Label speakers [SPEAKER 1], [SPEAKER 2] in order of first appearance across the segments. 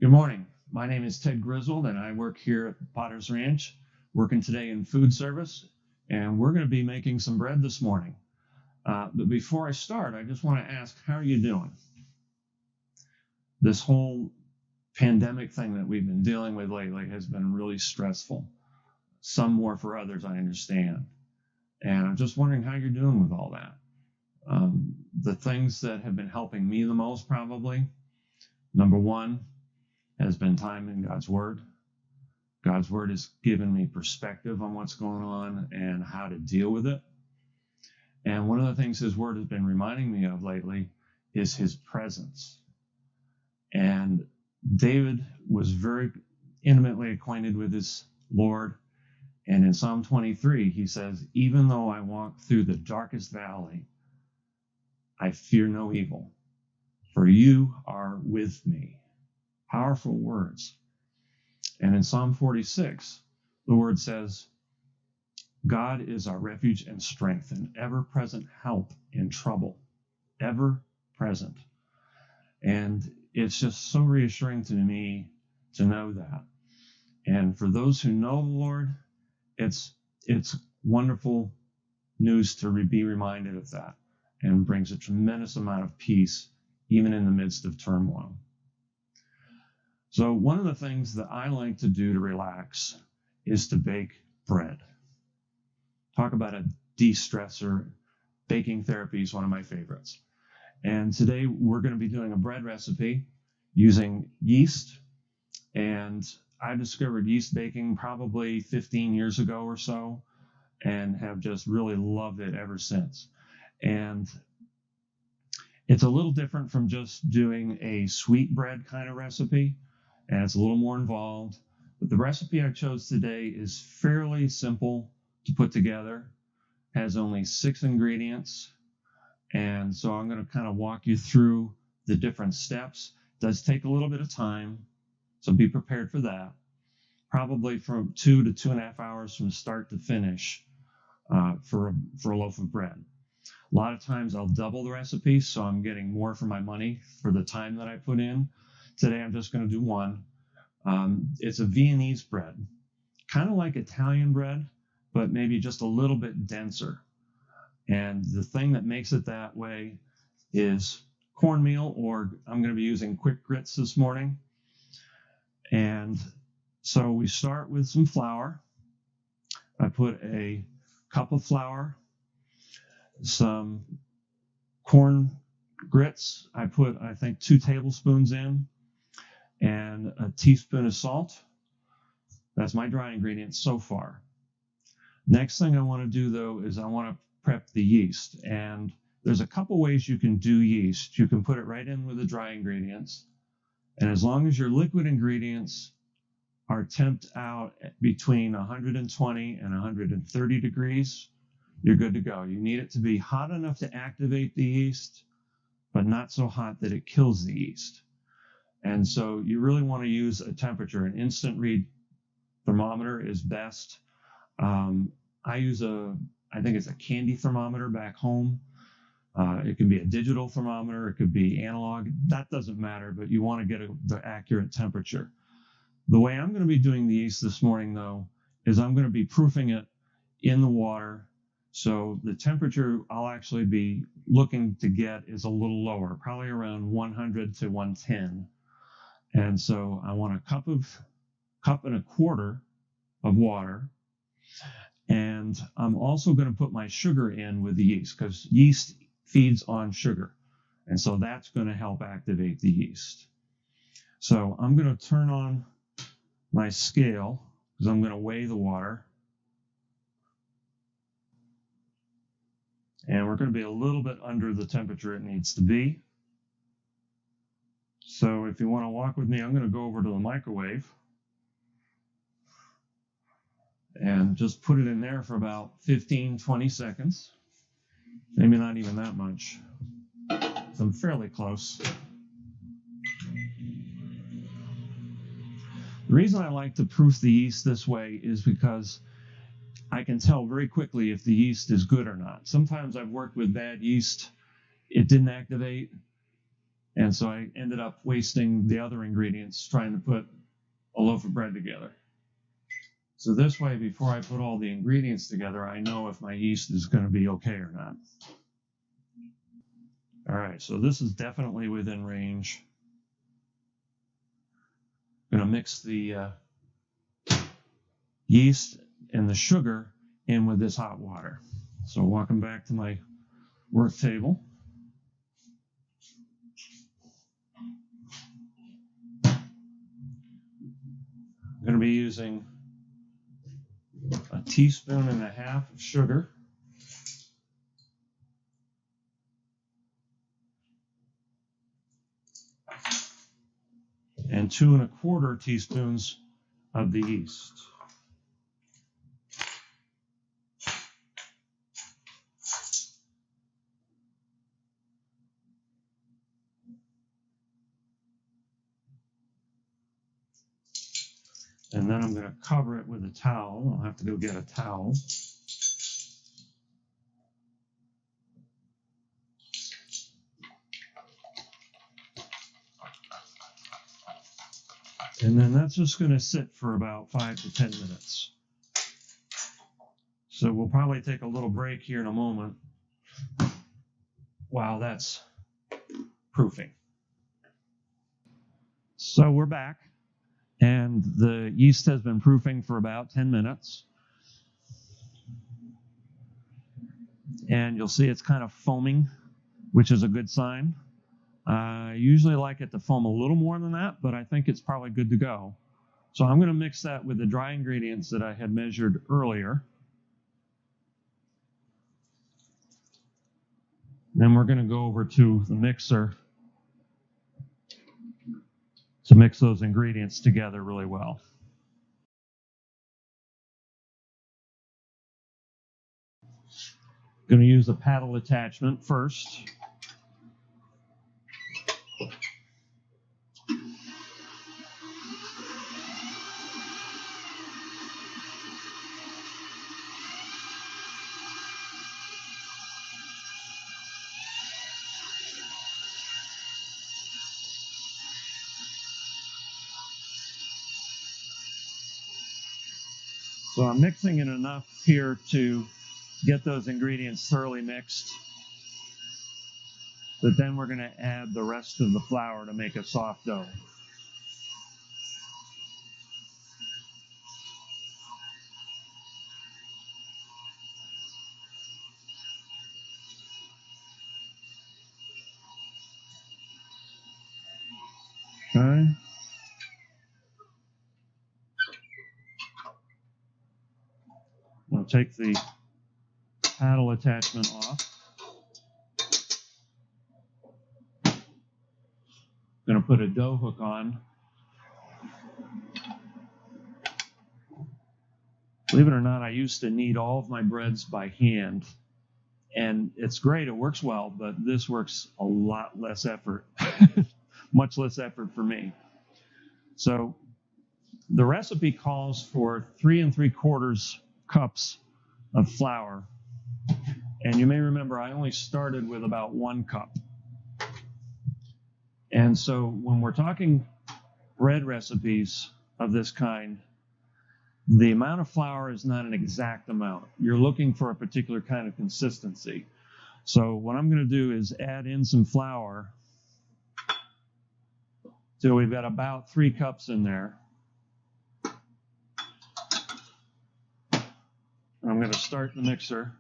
[SPEAKER 1] Good morning. My name is Ted Griswold, and I work here at Potter's Ranch, working today in food service, and we're going to be making some bread this morning. But before I start, I just want to ask, how are you doing? This whole pandemic thing that we've been dealing with lately has been really stressful. Some more for others, I understand. And I'm just wondering how you're doing with all that. The things that have been helping me the most, probably, number one, has been time in God's Word. God's Word has given me perspective on what's going on and how to deal with it. And one of the things His Word has been reminding me of lately is His presence. And David was very intimately acquainted with his Lord. And in Psalm 23, he says, even though I walk through the darkest valley, I fear no evil, for you are with me. Powerful words. And in Psalm 46, the word says, God is our refuge and strength, an ever-present help in trouble. Ever present. And it's just so reassuring to me to know that. And for those who know the Lord, it's wonderful news to be reminded of that, and brings a tremendous amount of peace even in the midst of turmoil. So one of the things that I like to do to relax is to bake bread. Talk about a de-stressor. Baking therapy is one of my favorites. And today we're going to be doing a bread recipe using yeast. And I discovered yeast baking probably 15 years ago or so, and have just really loved it ever since. And it's a little different from just doing a sweet bread kind of recipe, and it's a little more involved. But the recipe I chose today is fairly simple to put together, has only 6 ingredients. And so I'm going to kind of walk you through the different steps. It does take a little bit of time, so be prepared for that. Probably from 2 to 2.5 hours from start to finish for a loaf of bread. A lot of times I'll double the recipe, so I'm getting more for my money for the time that I put in. Today I'm just going to do one. It's a Viennese bread, kind of like Italian bread, but maybe just a little bit denser. And the thing that makes it that way is cornmeal, or I'm going to be using quick grits this morning. And so we start with some flour. I put a cup of flour, some corn grits. I put, I think, 2 tablespoons in, and a teaspoon of salt. That's my dry ingredients so far. Next thing I want to do, though, is I want to prep the yeast. And there's a couple ways you can do yeast. You can put it right in with the dry ingredients. And as long as your liquid ingredients are temped out between 120 and 130 degrees, you're good to go. You need it to be hot enough to activate the yeast, but not so hot that it kills the yeast. And so you really want to use a temperature. An instant read thermometer is best. I use I think it's a candy thermometer back home. It can be a digital thermometer. It could be analog. That doesn't matter, but you want to get the accurate temperature. The way I'm going to be doing the yeast this morning, though, is I'm going to be proofing it in the water. So the temperature I'll actually be looking to get is a little lower, probably around 100 to 110. And so I want a cup and a quarter of water. And I'm also going to put my sugar in with the yeast, because yeast feeds on sugar. And so that's going to help activate the yeast. So I'm going to turn on my scale, because I'm going to weigh the water. And we're going to be a little bit under the temperature it needs to be. So if you want to walk with me, I'm going to go over to the microwave and just put it in there for about 15, 20 seconds. Maybe not even that much. So I'm fairly close. The reason I like to proof the yeast this way is because I can tell very quickly if the yeast is good or not. Sometimes I've worked with bad yeast. It didn't activate. And so I ended up wasting the other ingredients trying to put a loaf of bread together. So this way, before I put all the ingredients together, I know if my yeast is going to be okay or not. All right, so this is definitely within range. I'm going to mix the yeast and the sugar in with this hot water. So walking back to my work table. I'm going to be using 1.5 teaspoons of sugar. And 2¼ teaspoons of the yeast. And then I'm going to cover it with a towel. I'll have to go get a towel. And then that's just going to sit for about 5 to 10 minutes. So we'll probably take a little break here in a moment while that's proofing. So we're back, and the yeast has been proofing for about 10 minutes. And you'll see it's kind of foaming, which is a good sign. I usually like it to foam a little more than that, but I think it's probably good to go. So I'm going to mix that with the dry ingredients that I had measured earlier. Then we're going to go over to the mixer to mix those ingredients together really well. Going to use the paddle attachment first. So I'm mixing it enough here to get those ingredients thoroughly mixed. But then we're going to add the rest of the flour to make a soft dough. Okay. I'll take the paddle attachment off. Going to put a dough hook on. Believe it or not, I used to knead all of my breads by hand. And it's great, it works well, but this works a lot less effort. Much less effort for me. So the recipe calls for 3 3/4 cups of flour. And you may remember I only started with about 1 cup. And so when we're talking bread recipes of this kind, the amount of flour is not an exact amount. You're looking for a particular kind of consistency. So what I'm going to do is add in some flour till we've got about 3 cups in there. I'm going to start the mixer.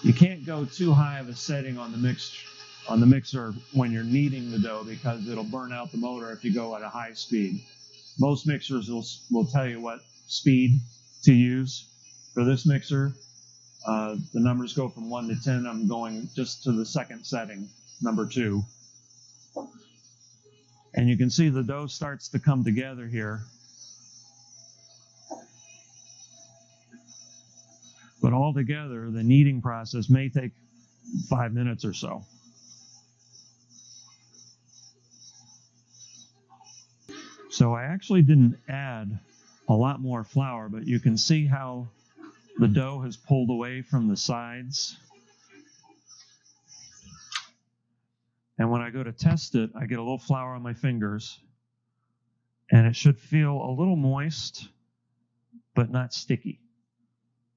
[SPEAKER 1] You can't go too high of a setting on the mixer when you're kneading the dough because it'll burn out the motor if you go at a high speed. Most mixers will tell you what speed to use. For this mixer, the numbers go from 1 to 10. I'm going just to the second setting, number 2. And you can see the dough starts to come together here. But altogether, the kneading process may take 5 minutes or so. So I actually didn't add a lot more flour, but you can see how the dough has pulled away from the sides. And when I go to test it, I get a little flour on my fingers, and it should feel a little moist, but not sticky.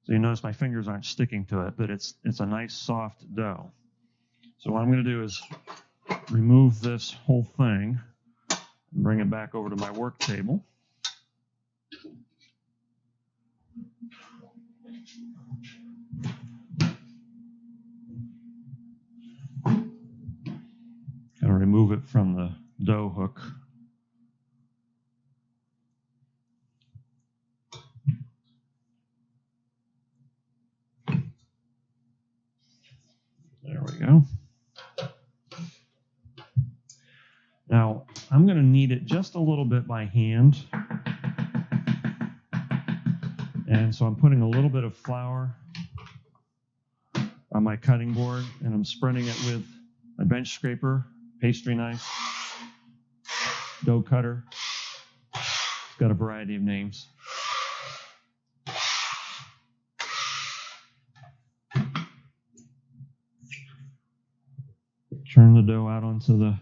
[SPEAKER 1] So you notice my fingers aren't sticking to it, but it's a nice soft dough. So what I'm going to do is remove this whole thing and bring it back over to my work table. Going to remove it from the dough hook. There we go. Now, I'm going to knead it just a little bit by hand. And so I'm putting a little bit of flour on my cutting board, and I'm spreading it with my bench scraper, pastry knife, dough cutter. It's got a variety of names. Turn the dough out onto the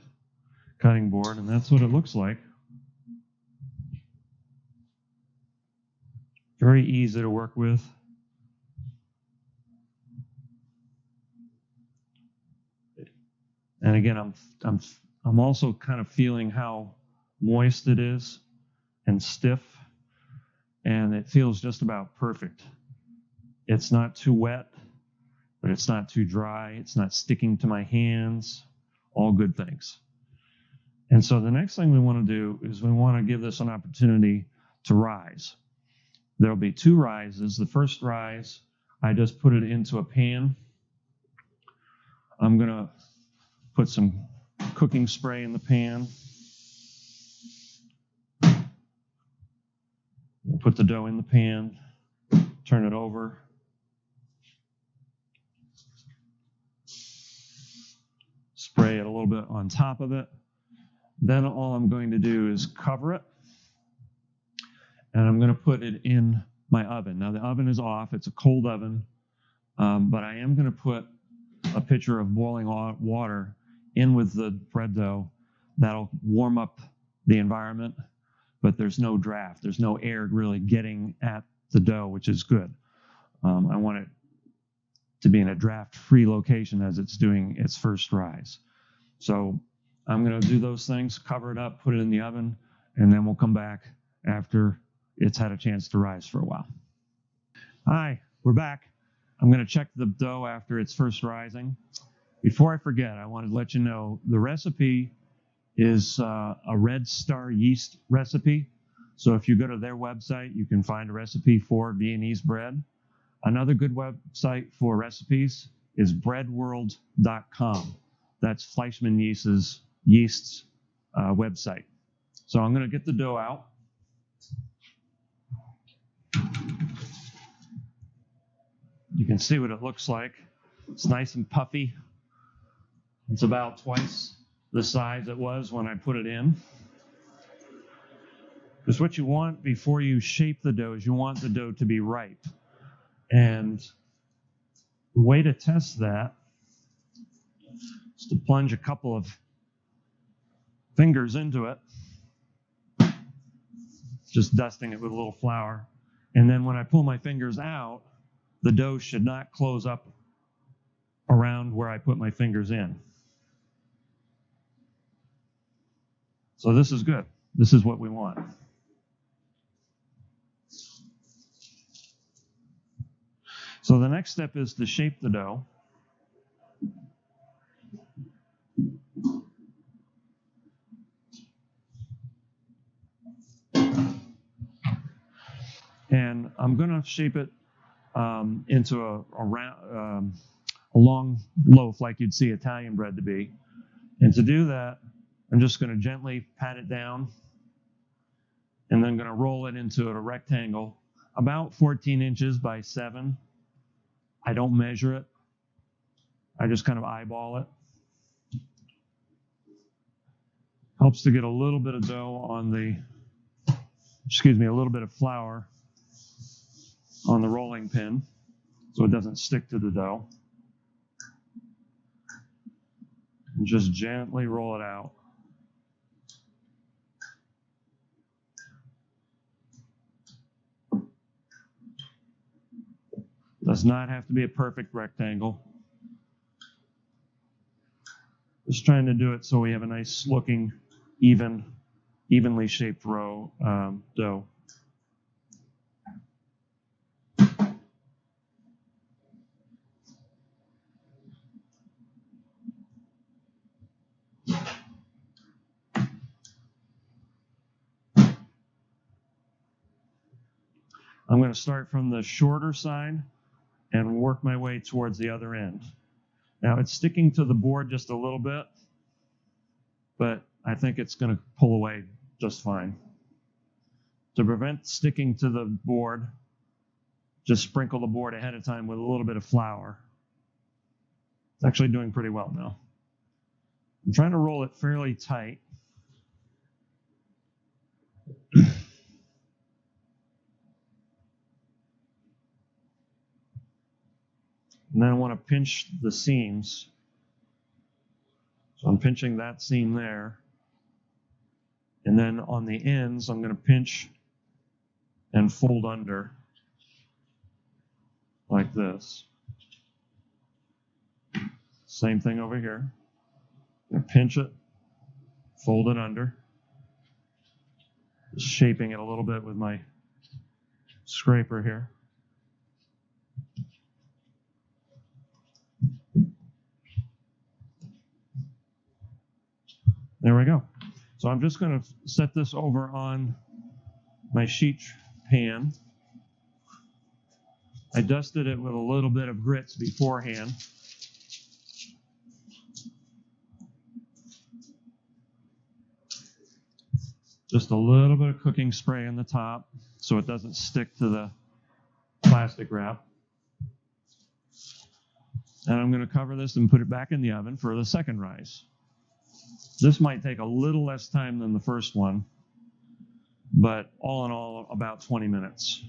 [SPEAKER 1] cutting board, and that's what it looks like. Very easy to work with. And again, I'm also kind of feeling how moist it is and stiff, and it feels just about perfect. It's not too wet, but it's not too dry. It's not sticking to my hands. All good things. And so the next thing we want to do is we want to give this an opportunity to rise. There'll be 2 rises. The first rise, I just put it into a pan. I'm going to put some cooking spray in the pan. Put the dough in the pan, turn it over. Spray it a little bit on top of it. Then all I'm going to do is cover it, and I'm going to put it in my oven. Now the oven is off. It's a cold oven, but I am going to put a pitcher of boiling water in with the bread dough. That'll warm up the environment, but there's no draft. There's no air really getting at the dough, which is good. I want it to be in a draft-free location as it's doing its first rise. So I'm going to do those things, cover it up, put it in the oven, and then we'll come back after it's had a chance to rise for a while. Hi, we're back. I'm going to check the dough after it's first rising. Before I forget, I want to let you know the recipe is a Red Star yeast recipe. So if you go to their website, you can find a recipe for Viennese bread. Another good website for recipes is breadworld.com. That's Fleischmann Yeast's website. So I'm going to get the dough out. You can see what it looks like. It's nice and puffy. It's about twice the size it was when I put it in. Because what you want before you shape the dough is you want the dough to be ripe. And the way to test that is to plunge a couple of fingers into it, just dusting it with a little flour. And then when I pull my fingers out, the dough should not close up around where I put my fingers in. So this is good. This is what we want. So the next step is to shape the dough. And I'm going to shape it into a long loaf like you'd see Italian bread to be. And to do that, I'm just going to gently pat it down and then going to roll it into a rectangle about 14 inches by 7. I don't measure it. I just kind of eyeball it. Helps to get a little bit of dough on the, a little bit of flour on the rolling pin so it doesn't stick to the dough. And just gently roll it out. Does not have to be a perfect rectangle. Just trying to do it so we have a nice looking, evenly shaped dough. I'm going to start from the shorter side and work my way towards the other end. Now it's sticking to the board just a little bit, but I think it's going to pull away just fine. To prevent sticking to the board, just sprinkle the board ahead of time with a little bit of flour. It's actually doing pretty well now. I'm trying to roll it fairly tight. And then I want to pinch the seams. So I'm pinching that seam there. And then on the ends, I'm going to pinch and fold under like this. Same thing over here. I'm going to pinch it, fold it under. Just shaping it a little bit with my scraper here. There we go. So I'm just going to set this over on my sheet pan. I dusted it with a little bit of grits beforehand. Just a little bit of cooking spray on the top so it doesn't stick to the plastic wrap. And I'm going to cover this and put it back in the oven for the second rise. This might take a little less time than the first one, but all in all, about 20 minutes.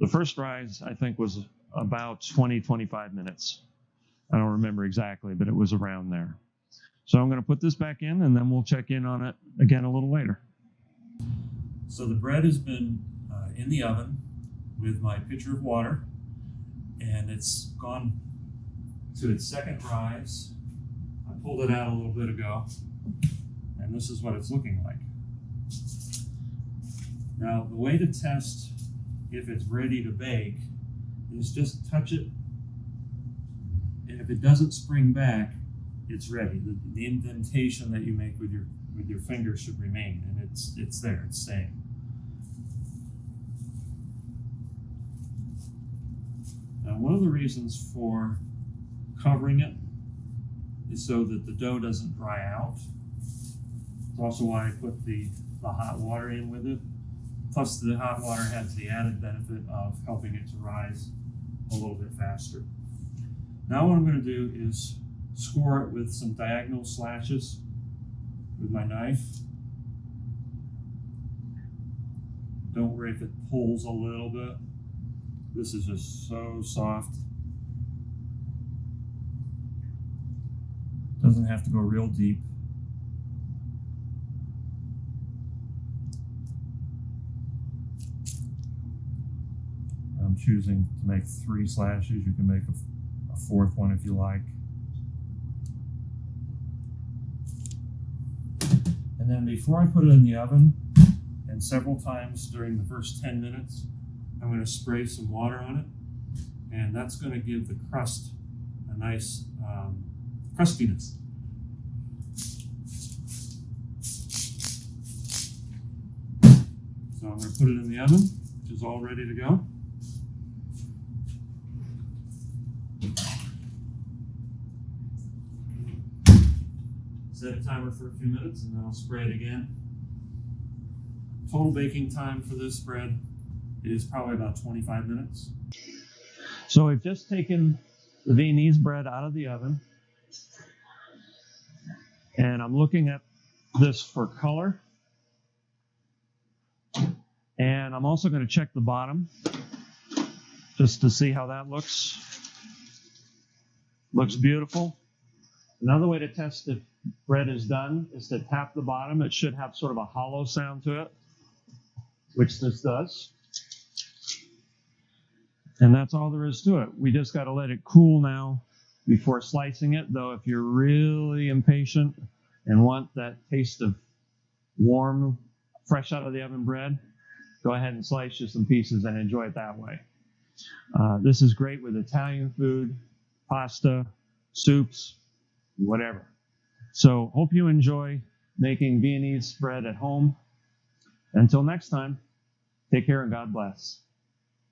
[SPEAKER 1] The first rise, I think, was about 25 minutes. I don't remember exactly, but it was around there. So I'm going to put this back in, and then we'll check in on it again a little later. So the bread has been in the oven with my pitcher of water, and it's gone to its second rise. I pulled it out a little bit ago, and this is what it's looking like. Now, the way to test if it's ready to bake is just touch it, and if it doesn't spring back, it's ready. The indentation that you make with your finger should remain, and it's there, it's staying. Now, one of the reasons for covering it is so that the dough doesn't dry out. It's also why I put the hot water in with it. Plus, the hot water has the added benefit of helping it to rise a little bit faster. Now what I'm going to do is score it with some diagonal slashes with my knife. Don't worry if it pulls a little bit. This is just so soft. Doesn't have to go real deep. I'm choosing to make 3 slashes. You can make a 4th one if you like. And then before I put it in the oven, and several times during the first 10 minutes, I'm going to spray some water on it, and that's going to give the crust a nice crustiness. So I'm going to put it in the oven, which is all ready to go. Set a timer for a few minutes, and then I'll spray it again. Total baking time for this bread is probably about 25 minutes. So we've just taken the Viennese bread out of the oven, and I'm looking at this for color. And I'm also going to check the bottom just to see how that looks. Looks beautiful. Another way to test if bread is done is to tap the bottom. It should have sort of a hollow sound to it, which this does. And that's all there is to it. We just got to let it cool now before slicing it, though if you're really impatient and want that taste of warm, fresh out of the oven bread, go ahead and slice you some pieces and enjoy it that way. This is great with Italian food, pasta, soups, whatever. So hope you enjoy making Viennese bread at home. Until next time, take care and God bless.